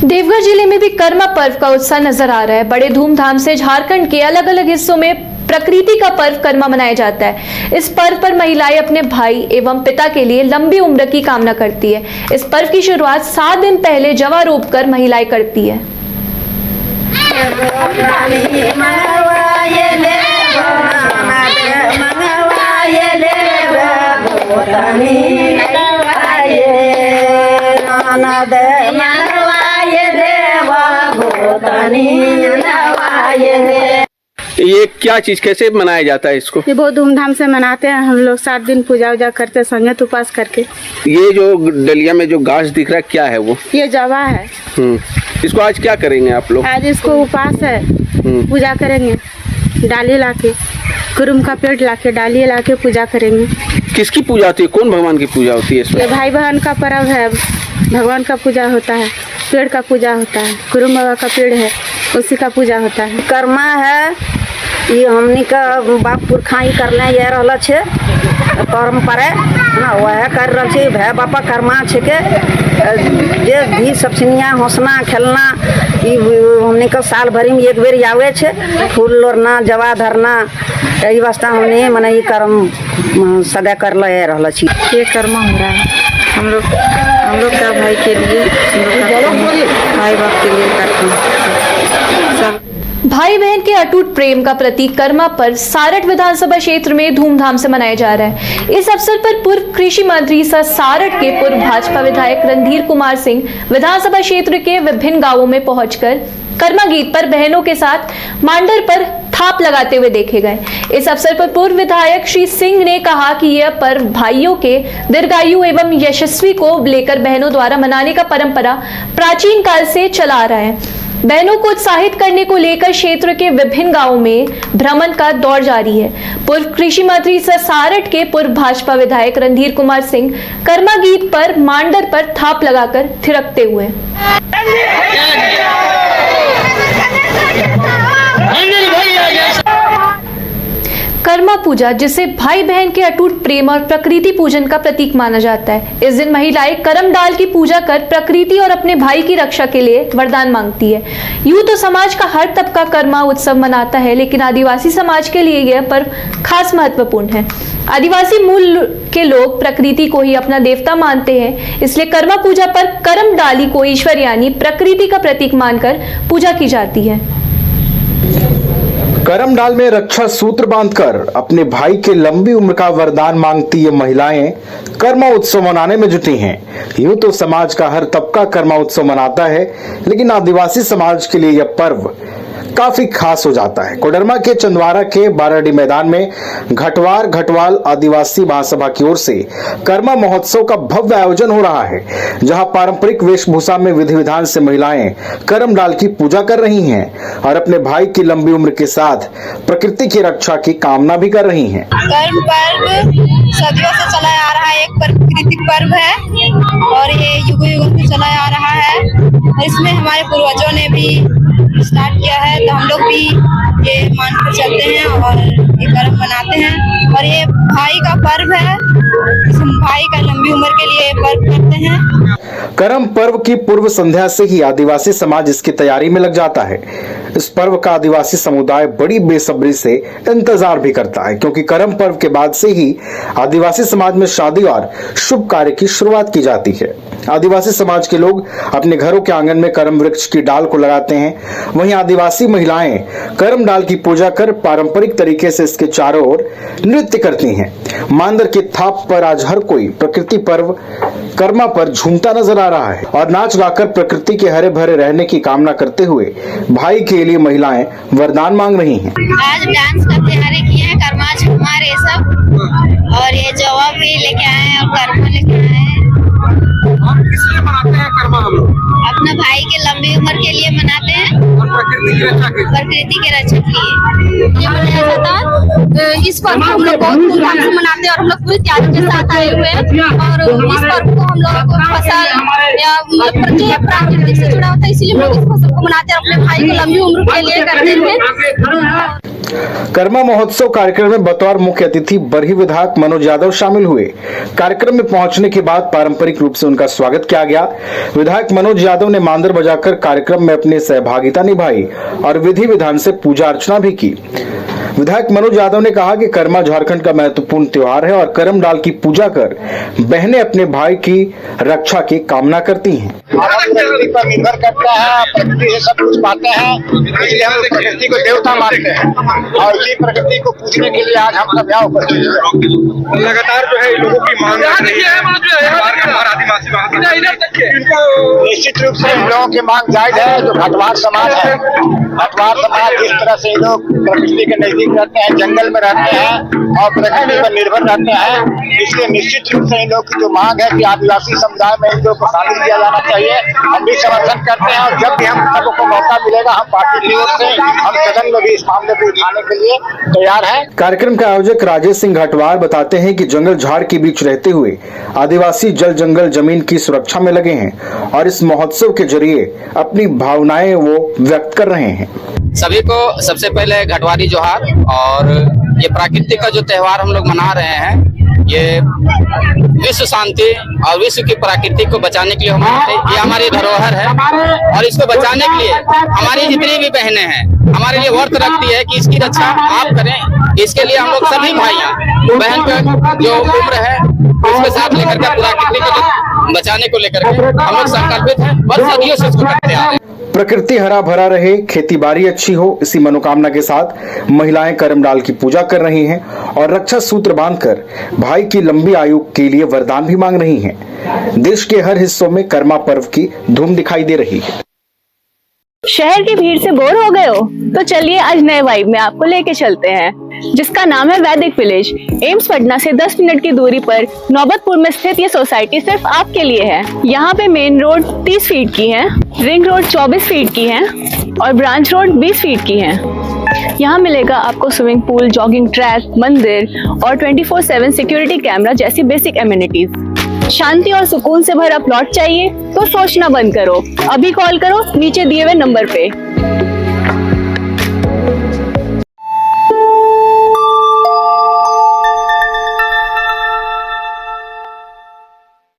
देवघर जिले में भी कर्मा पर्व का उत्साह नजर आ रहा है। बड़े धूमधाम से झारखंड के अलग अलग हिस्सों में प्रकृति का पर्व कर्मा मनाया जाता है। इस पर्व पर महिलाएं अपने भाई एवं पिता के लिए लंबी उम्र की कामना करती है। इस पर्व की शुरुआत 7 दिन पहले जवा रोप कर महिलाएं करती है। ये क्या चीज कैसे मनाया जाता है इसको? ये बहुत धूमधाम से मनाते हैं हम लोग। 7 दिन पूजा उजा करते संगत उपास करके। ये जो डलिया में जो घास दिख रहा है क्या है वो? ये जवा है। इसको आज क्या करेंगे आप लोग? आज इसको उपास है, पूजा करेंगे। डाली लाके, कुरुम का पेड़ लाके, डाली लाके पूजा करेंगे। किसकी पूजा होती है? कौन भगवान की पूजा होती है इसमें? ये भाई बहन का पर्व है, भगवान का पूजा होता है, पेड़ का पूजा होता है। कुरुम बाबा का पेड़ है, उसी का पूजा होता है। कर्मा है, ये हमनी का बाप पुरखा ही करले ये रहल छे परंपरा ना, वह कर रहल छे। भाई बापा कर्मा छे के जे भी सब सिनिया हंसना खेलना ई हमनी का साल भरी में एक बेर आवे छे। फूल लोरना, जवा धरना, यही वास्ते हमने मने ये कर्म सदा करले रहल छी। ये कर्मा हो रहा है हम लोग का भाई के लिए, भाई बाप के लिए करते हैं। भाई बहन के अटूट प्रेम का प्रतीक कर्मा पर्व सारठ विधानसभा क्षेत्र में धूमधाम से मनाया जा रहा है। इस अवसर पर पूर्व कृषि मंत्री सह सारठ के पूर्व भाजपा विधायक रणधीर कुमार सिंह विधानसभा क्षेत्र के विभिन्न गांवों में पहुंचकर कर्मा गीत पर बहनों के साथ मांडर पर थाप लगाते हुए देखे गए। इस अवसर पर पूर्व विधायक श्री सिंह ने कहा कि यह पर्व भाइयों के दीर्घायु एवं यशस्वी को लेकर बहनों द्वारा मनाने का परंपरा प्राचीन काल से चला आ रहा है। बहनों को उत्साहित करने को लेकर क्षेत्र के विभिन्न गांवों में भ्रमण का दौर जारी है। पूर्व कृषि मंत्री सह सारठ के पूर्व भाजपा विधायक रणधीर कुमार सिंह कर्मा गीत पर मांडर पर थाप लगाकर थिरकते हुए। कर्मा पूजा, जिसे भाई बहन के अटूट प्रेम और प्रकृति पूजन का प्रतीक माना जाता है। इस दिन महिलाएं करम डाल की पूजा कर प्रकृति और अपने भाई की रक्षा के लिए वरदान मांगती है। यूं तो समाज का हर तबका कर्मा उत्सव मनाता है, लेकिन आदिवासी समाज के लिए यह पर्व खास महत्वपूर्ण है। आदिवासी मूल के लोग प्रकृति को ही अपना देवता मानते हैं, इसलिए कर्मा पूजा पर करम डाली को ईश्वर यानी प्रकृति का प्रतीक मानकर पूजा की जाती है। करम डाल में रक्षा सूत्र बांधकर अपने भाई के लंबी उम्र का वरदान मांगती ये महिलाएं कर्मा उत्सव मनाने में जुटी हैं। यूं तो समाज का हर तबका कर्मा उत्सव मनाता है, लेकिन आदिवासी समाज के लिए यह पर्व काफी खास हो जाता है। कोडरमा के चंदवारा के बाराडी मैदान में घटवाल आदिवासी महासभा की ओर से कर्मा महोत्सव का भव्य आयोजन हो रहा है, जहां पारंपरिक वेशभूषा में विधि विधान से महिलाएं करम डाल की पूजा कर रही हैं और अपने भाई की लंबी उम्र के साथ प्रकृति की रक्षा की कामना भी कर रही हैं। कर्म पर्व सदियों से चला आ रहा है, एक प्राकृतिक पर्व है और ये युगों से चला आ रहा है। और इसमें हमारे पूर्वजों ने भी स्टार्ट किया है, तो हम लोग भी ये मानकर चलते हैं और ये कर्म मनाते हैं। और ये भाई का पर्व है, भाई का लंबी उम्र के लिए पर्व करते हैं। करम पर्व की पूर्व संध्या से ही आदिवासी समाज इसकी तैयारी में लग जाता है। इस पर्व का आदिवासी समुदाय बड़ी बेसब्री से इंतजार भी करता है, क्योंकि करम पर्व के बाद से ही आदिवासी समाज में शादी और शुभ कार्य की शुरुआत की जाती है। आदिवासी समाज के लोग अपने घरों के आंगन में करम वृक्ष की डाल को लगाते हैं, वहीं आदिवासी महिलाएं करम डाल की पूजा कर पारंपरिक तरीके से इसके चारों ओर नृत्य करती हैं। मांदर की थाप पर आज हर कोई प्रकृति पर्व कर्मा पर झूमता नजर आ रहा है और नाच गाकर प्रकृति के हरे भरे रहने की कामना करते हुए भाई के लिए महिलाएं वरदान मांग रही हैं। आज डांस का तैयारी किए हैं, कर्मा झूमा ये सब, और ये जवाब भी लेके आए हैं और कर्मा लेके आए हैं। किसलिए मनाते हैं कर्मा हम लोग? अपने भाई के लंबी उम्र के लिए मनाते हैं और प्रकृति की रक्षा के लिए। ये मनाया जाता है। इस पर्व को हम लोग बहुत धूमधाम से मनाते हैं और हम लोग पूरी तैयारी के साथ आए हुए हैं। और इस पर्व को हम लोग फसल या प्राकृतिक से जुड़ा होता है, इसीलिए हम लोग इस फसल को मनाते हैं, अपने भाई को लंबी उम्र के लिए करते हैं। कर्मा महोत्सव कार्यक्रम में बतौर मुख्य अतिथि बरही विधायक मनोज यादव शामिल हुए। कार्यक्रम में पहुंचने के बाद पारंपरिक रूप से उनका स्वागत किया गया। विधायक मनोज यादव ने मांदर बजाकर कार्यक्रम में अपनी सहभागिता निभाई और विधि विधान से पूजा अर्चना भी की। विधायक मनोज यादव ने कहा कि कर्मा झारखंड का महत्वपूर्ण त्योहार है और करम डाल की पूजा कर बहनें अपने भाई की रक्षा की कामना करती हैं। प्रकृति पर निर्भर करता है, प्रकृति से सब कुछ पाते हैं, इसलिए हम प्रकृति को देवता मानते हैं और इसी प्रकृति को पूजने के लिए आज हम सब यहाँ उपस्थित हैं। लगातार जो है लोगों की मांग आ रही है हमारा आदिवासी निश्चित रूप से इन लोगों की मांग जायज है। जो घटवार समाज है, घटवार समाज जिस तरह से लोग प्रकृति के नजदीक रहते हैं, जंगल में रहते हैं और प्रकृति पर निर्भर रहते हैं, इसलिए निश्चित रूप से इन लोगों की जो मांग है कि आदिवासी समुदाय में इन लोगों को शामिल किया जाना चाहिए, हम भी समर्थन करते हैं। और जब भी हम सबों को मौका मिलेगा, हम पार्टी की ओर से हम सदन में भी इस मामले को उठाने के लिए तैयार हैं। कार्यक्रम के आयोजक राजेश सिंह घटवार बताते हैं कि जंगल झाड़ के बीच रहते हुए आदिवासी जल जंगल जमीन की सुरक्षा में लगे हैं और इस महोत्सव के जरिए अपनी भावनाएं वो व्यक्त कर रहे हैं। सभी को सबसे पहले घटवारी जोहार। और ये प्राकृतिक का जो त्योहार हम लोग मना रहे हैं, ये विश्व शांति और विश्व की प्रकृति को बचाने के लिए ये हमारी धरोहर है और इसको बचाने के लिए हमारी जितनी भी बहनें हैं हमारे लिए वर्त रखती है कि इसकी रक्षा आप करें। इसके लिए हम लोग सभी भाइयां बहन का जो उम्र है उसके साथ लेकर के प्रकृति को बचाने को लेकर के हम लोग संकल्पित हैं और सदियों से इसको करते आ रहे हैं। प्रकृति हरा भरा रहे, खेती बाड़ी अच्छी हो, इसी मनोकामना के साथ महिलाएं करम डाल की पूजा कर रही हैं और रक्षा सूत्र बांधकर भाई की लंबी आयु के लिए वरदान भी मांग रही हैं। देश के हर हिस्सों में कर्मा पर्व की धूम दिखाई दे रही है। शहर की भीड़ से बोर हो गए हो? तो चलिए आज नए वाइब में आपको लेके चलते हैं, जिसका नाम है वैदिक विलेज। एम्स पटना से 10 मिनट की दूरी पर नौबतपुर में स्थित ये सोसाइटी सिर्फ आपके लिए है। यहाँ पे मेन रोड 30 फीट की है, रिंग रोड 24 फीट की है और ब्रांच रोड 20 फीट की है। यहाँ मिलेगा आपको स्विमिंग पूल, जॉगिंग ट्रैक, मंदिर और 24/7 सिक्योरिटी कैमरा जैसी बेसिक एमिनिटीज। शांति और सुकून से भरा प्लॉट चाहिए तो सोचना बंद करो, अभी कॉल करो नीचे दिए हुए नंबर पे।